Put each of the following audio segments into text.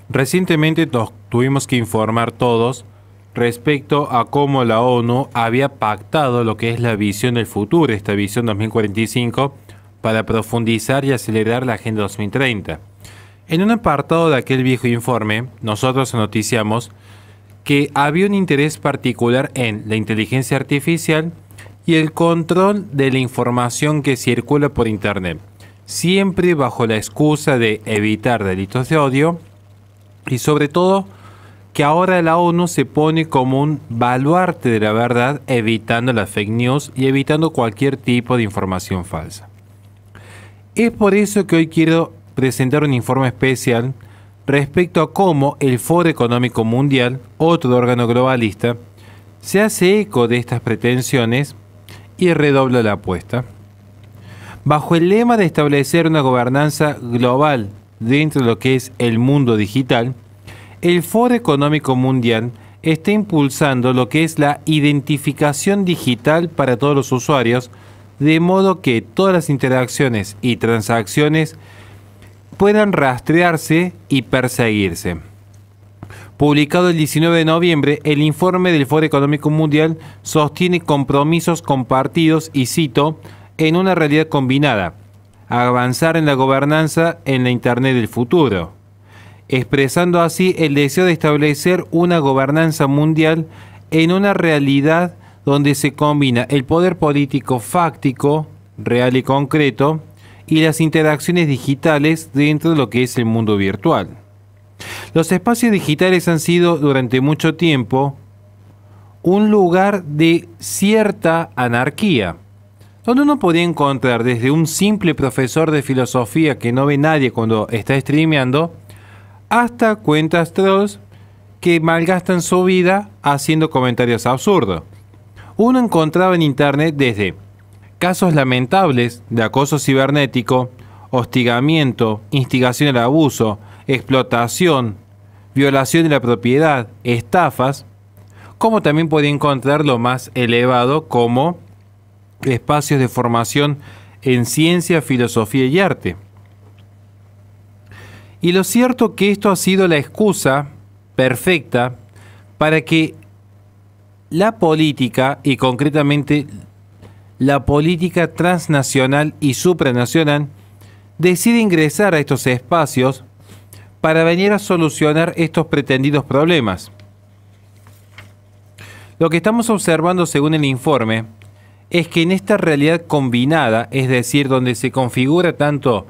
Recientemente nos tuvimos que informar todos respecto a cómo la ONU había pactado lo que es la visión del futuro, esta visión 2045, para profundizar y acelerar la Agenda 2030. En un apartado de aquel viejo informe, nosotros noticiamos que había un interés particular en la inteligencia artificial y el control de la información que circula por Internet, siempre bajo la excusa de evitar delitos de odio y sobre todo que ahora la ONU se pone como un baluarte de la verdad, evitando las fake news y evitando cualquier tipo de información falsa. Es por eso que hoy quiero presentar un informe especial respecto a cómo el Foro Económico Mundial, otro órgano globalista, se hace eco de estas pretensiones y redobla la apuesta. Bajo el lema de establecer una gobernanza global dentro de lo que es el mundo digital, el Foro Económico Mundial está impulsando lo que es la identificación digital para todos los usuarios, de modo que todas las interacciones y transacciones puedan rastrearse y perseguirse. Publicado el 19 de noviembre, el informe del Foro Económico Mundial sostiene compromisos compartidos, y cito, en una realidad combinada, avanzar en la gobernanza en la Internet del futuro, expresando así el deseo de establecer una gobernanza mundial en una realidad donde se combina el poder político fáctico, real y concreto, y las interacciones digitales dentro de lo que es el mundo virtual. Los espacios digitales han sido durante mucho tiempo un lugar de cierta anarquía, donde uno podía encontrar desde un simple profesor de filosofía que no ve nadie cuando está streameando, hasta cuentas trolls que malgastan su vida haciendo comentarios absurdos. Uno encontraba en internet desde casos lamentables de acoso cibernético, hostigamiento, instigación al abuso, explotación, violación de la propiedad, estafas, como también podía encontrar lo más elevado como espacios de formación en ciencia, filosofía y arte. Y lo cierto que esto ha sido la excusa perfecta para que la política, y concretamente la política transnacional y supranacional, decide ingresar a estos espacios para venir a solucionar estos pretendidos problemas. Lo que estamos observando según el informe es que en esta realidad combinada, es decir, donde se configura tanto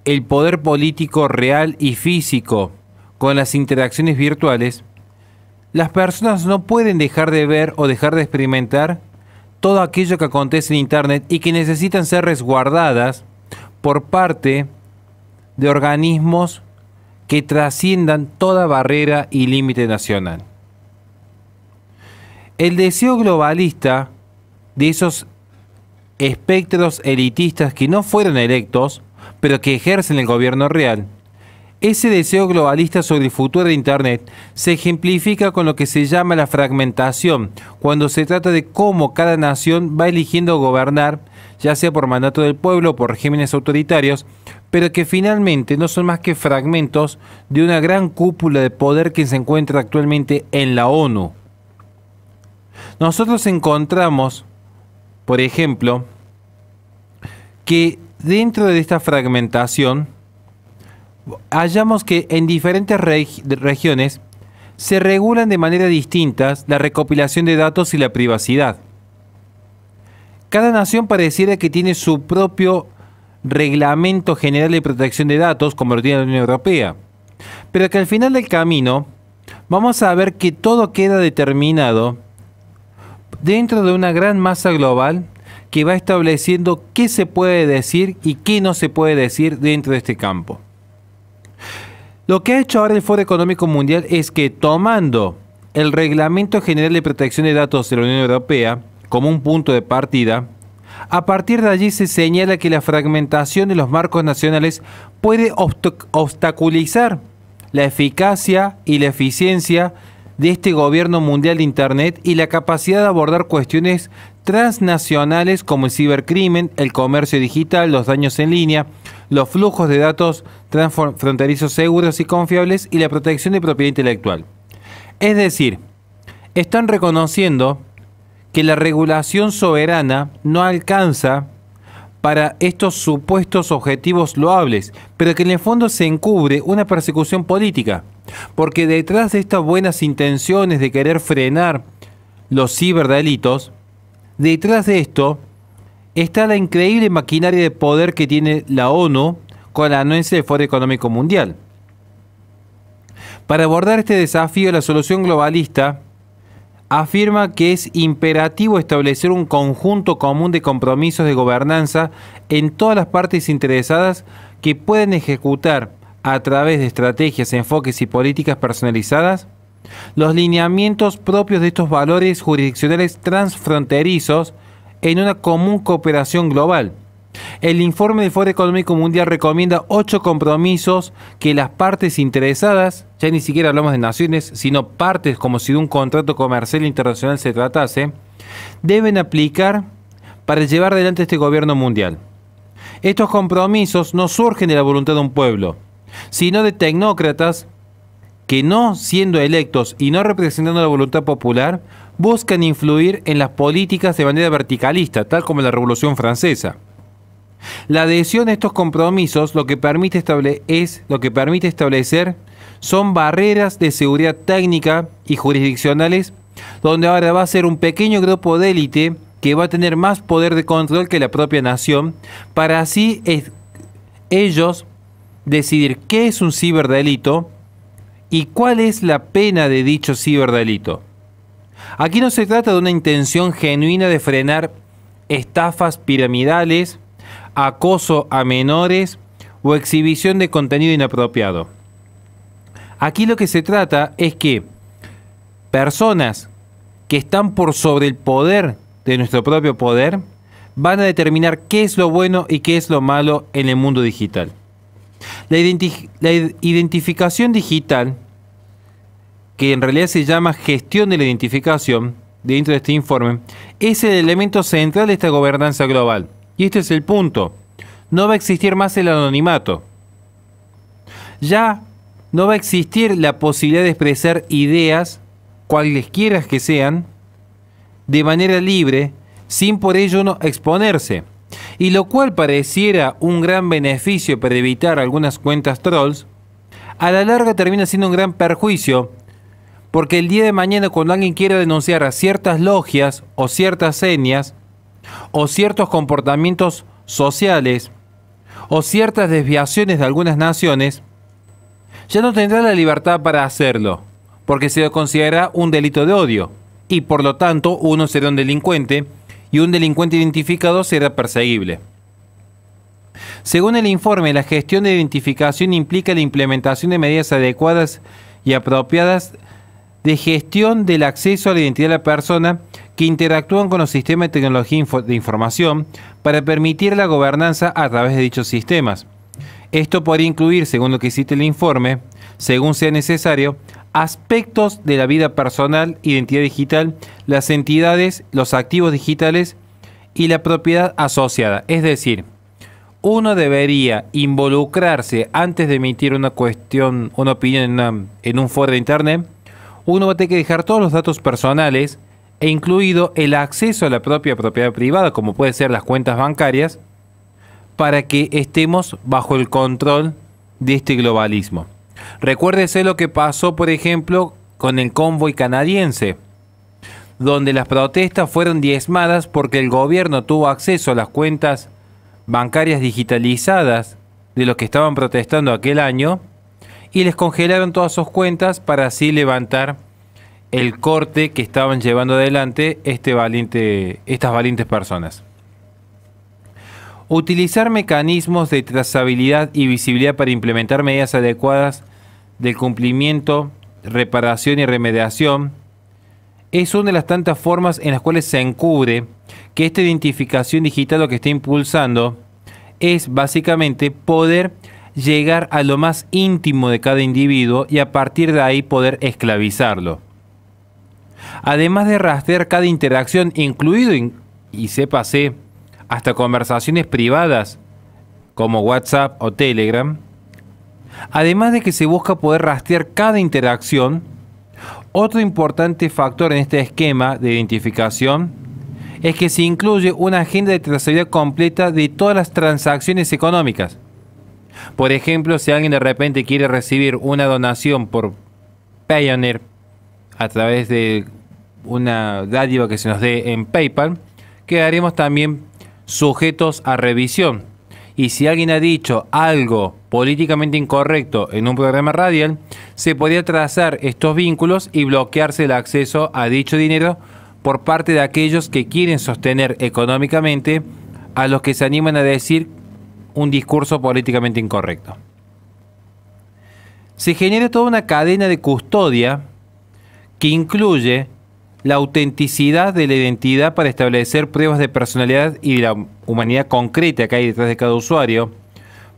el poder político real y físico con las interacciones virtuales, las personas no pueden dejar de ver o dejar de experimentar todo aquello que acontece en Internet y que necesitan ser resguardadas por parte de organismos que trasciendan toda barrera y límite nacional. El deseo globalista de esos espectros elitistas que no fueron electos, pero que ejercen el gobierno real, ese deseo globalista sobre el futuro de Internet se ejemplifica con lo que se llama la fragmentación, cuando se trata de cómo cada nación va eligiendo gobernar, ya sea por mandato del pueblo o por regímenes autoritarios, pero que finalmente no son más que fragmentos de una gran cúpula de poder que se encuentra actualmente en la ONU. Nosotros encontramos, por ejemplo, que dentro de esta fragmentación hallamos que en diferentes regiones se regulan de manera distinta la recopilación de datos y la privacidad. Cada nación pareciera que tiene su propio reglamento general de protección de datos, como lo tiene la Unión Europea, pero que al final del camino vamos a ver que todo queda determinado dentro de una gran masa global que va estableciendo qué se puede decir y qué no se puede decir dentro de este campo. Lo que ha hecho ahora el Foro Económico Mundial es que, tomando el Reglamento General de Protección de Datos de la Unión Europea como un punto de partida, a partir de allí se señala que la fragmentación de los marcos nacionales puede obstaculizar la eficacia y la eficiencia de este gobierno mundial de Internet y la capacidad de abordar cuestiones transnacionales como el cibercrimen, el comercio digital, los daños en línea, los flujos de datos transfronterizos seguros y confiables y la protección de propiedad intelectual. Es decir, están reconociendo que la regulación soberana no alcanza para estos supuestos objetivos loables, pero que en el fondo se encubre una persecución política, porque detrás de estas buenas intenciones de querer frenar los ciberdelitos, detrás de esto está la increíble maquinaria de poder que tiene la ONU con la anuencia del Foro Económico Mundial. Para abordar este desafío, la solución globalista afirma que es imperativo establecer un conjunto común de compromisos de gobernanza en todas las partes interesadas que pueden ejecutar a través de estrategias, enfoques y políticas personalizadas los lineamientos propios de estos valores jurisdiccionales transfronterizos en una común cooperación global. El informe del Foro Económico Mundial recomienda 8 compromisos que las partes interesadas, ya ni siquiera hablamos de naciones, sino partes como si de un contrato comercial internacional se tratase, deben aplicar para llevar adelante este gobierno mundial. Estos compromisos no surgen de la voluntad de un pueblo, sino de tecnócratas que, no siendo electos y no representando la voluntad popular, buscan influir en las políticas de manera verticalista, tal como en la Revolución Francesa. La adhesión a estos compromisos lo que permite establecer son barreras de seguridad técnica y jurisdiccionales, donde ahora va a ser un pequeño grupo de élite que va a tener más poder de control que la propia nación, para así ellos decidir qué es un ciberdelito y cuál es la pena de dicho ciberdelito. Aquí no se trata de una intención genuina de frenar estafas piramidales, acoso a menores o exhibición de contenido inapropiado. Aquí lo que se trata es que personas que están por sobre el poder de nuestro propio poder van a determinar qué es lo bueno y qué es lo malo en el mundo digital. La identificación digital, que en realidad se llama gestión de la identificación, dentro de este informe, es el elemento central de esta gobernanza global. Y este es el punto. No va a existir más el anonimato. Ya no va a existir la posibilidad de expresar ideas, cualesquiera que sean, de manera libre, sin por ello no exponerse. Y lo cual pareciera un gran beneficio para evitar algunas cuentas trolls, a la larga termina siendo un gran perjuicio, porque el día de mañana cuando alguien quiera denunciar a ciertas logias o ciertas etnias, o ciertos comportamientos sociales, o ciertas desviaciones de algunas naciones, ya no tendrá la libertad para hacerlo, porque se lo considera un delito de odio, y por lo tanto uno será un delincuente, y un delincuente identificado será perseguible. Según el informe, la gestión de identificación implica la implementación de medidas adecuadas y apropiadas de gestión del acceso a la identidad de la persona que interactúan con los sistemas de tecnología de información para permitir la gobernanza a través de dichos sistemas. Esto podría incluir, según lo que cita el informe, según sea necesario, aspectos de la vida personal, identidad digital, las entidades, los activos digitales y la propiedad asociada. Es decir, uno debería involucrarse antes de emitir una opinión en un foro de internet. Uno va a tener que dejar todos los datos personales e incluido el acceso a la propia propiedad privada, como puede ser las cuentas bancarias, para que estemos bajo el control de este globalismo. Recuérdese lo que pasó, por ejemplo, con el convoy canadiense, donde las protestas fueron diezmadas porque el gobierno tuvo acceso a las cuentas bancarias digitalizadas de los que estaban protestando aquel año y les congelaron todas sus cuentas para así levantar el corte que estaban llevando adelante estas valientes personas. Utilizar mecanismos de trazabilidad y visibilidad para implementar medidas adecuadas del cumplimiento, reparación y remediación es una de las tantas formas en las cuales se encubre que esta identificación digital lo que está impulsando es básicamente poder llegar a lo más íntimo de cada individuo y a partir de ahí poder esclavizarlo. Además de rastrear cada interacción, incluido, y sépase, hasta conversaciones privadas como WhatsApp o Telegram. Además de que se busca poder rastrear cada interacción, otro importante factor en este esquema de identificación es que se incluye una agenda de trazabilidad completa de todas las transacciones económicas. Por ejemplo, si alguien de repente quiere recibir una donación por Payoneer a través de una dádiva que se nos dé en PayPal, quedaremos también sujetos a revisión. Y si alguien ha dicho algo políticamente incorrecto en un programa radial, se podría trazar estos vínculos y bloquearse el acceso a dicho dinero por parte de aquellos que quieren sostener económicamente a los que se animan a decir un discurso políticamente incorrecto. Se genera toda una cadena de custodia que incluye la autenticidad de la identidad para establecer pruebas de personalidad y de la humanidad concreta que hay detrás de cada usuario,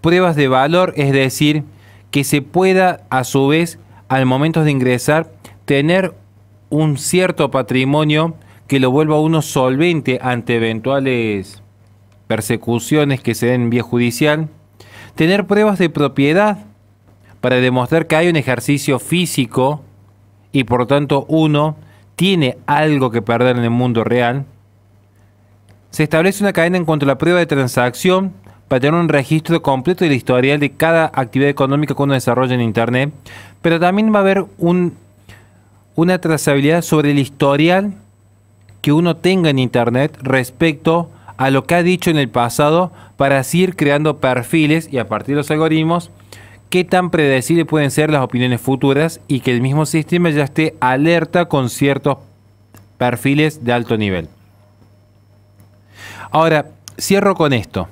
pruebas de valor, es decir, que se pueda a su vez al momento de ingresar tener un cierto patrimonio que lo vuelva a uno solvente ante eventuales persecuciones que se den en vía judicial, tener pruebas de propiedad para demostrar que hay un ejercicio físico y por tanto uno tiene algo que perder en el mundo real. Se establece una cadena en cuanto a la prueba de transacción para tener un registro completo del historial de cada actividad económica que uno desarrolla en Internet, pero también va a haber una trazabilidad sobre el historial que uno tenga en Internet respecto a lo que ha dicho en el pasado para así ir creando perfiles y a partir de los algoritmos qué tan predecibles pueden ser las opiniones futuras y que el mismo sistema ya esté alerta con ciertos perfiles de alto nivel. Ahora, cierro con esto.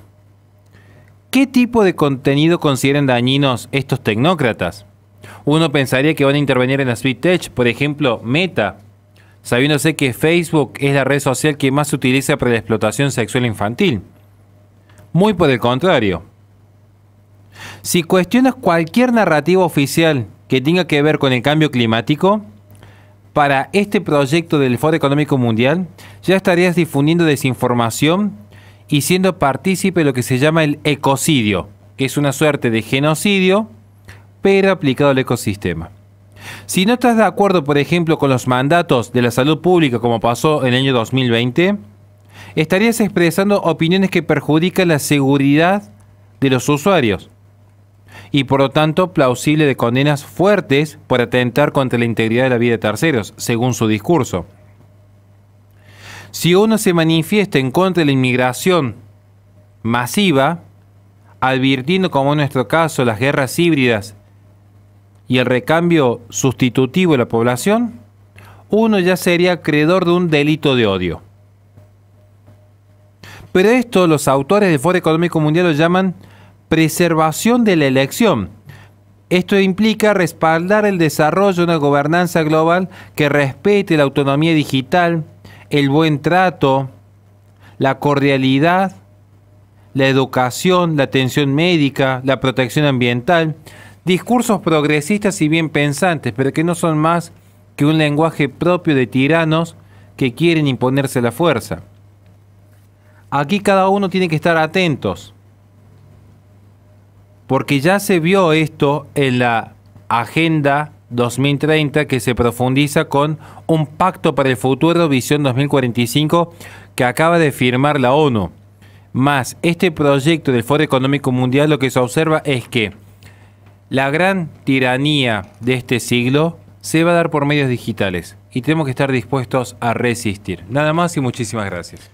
¿Qué tipo de contenido consideran dañinos estos tecnócratas? Uno pensaría que van a intervenir en la Big Tech, por ejemplo, Meta, sabiéndose que Facebook es la red social que más se utiliza para la explotación sexual infantil. Muy por el contrario. Si cuestionas cualquier narrativa oficial que tenga que ver con el cambio climático, para este proyecto del Foro Económico Mundial ya estarías difundiendo desinformación y siendo partícipe de lo que se llama el ecocidio, que es una suerte de genocidio, pero aplicado al ecosistema. Si no estás de acuerdo, por ejemplo, con los mandatos de la salud pública, como pasó en el año 2020, estarías expresando opiniones que perjudican la seguridad de los usuarios y por lo tanto plausible de condenas fuertes por atentar contra la integridad de la vida de terceros, según su discurso. Si uno se manifiesta en contra de la inmigración masiva, advirtiendo como en nuestro caso las guerras híbridas y el recambio sustitutivo de la población, uno ya sería acreedor de un delito de odio. Pero esto los autores del Foro Económico Mundial lo llaman preservación de la elección. Esto implica respaldar el desarrollo de una gobernanza global que respete la autonomía digital, el buen trato, la cordialidad, la educación, la atención médica, la protección ambiental, discursos progresistas y bien pensantes, pero que no son más que un lenguaje propio de tiranos que quieren imponerse la fuerza. Aquí cada uno tiene que estar atentos, porque ya se vio esto en la Agenda 2030 que se profundiza con un pacto para el futuro, Visión 2045, que acaba de firmar la ONU. Más este proyecto del Foro Económico Mundial, lo que se observa es que la gran tiranía de este siglo se va a dar por medios digitales y tenemos que estar dispuestos a resistir. Nada más y muchísimas gracias.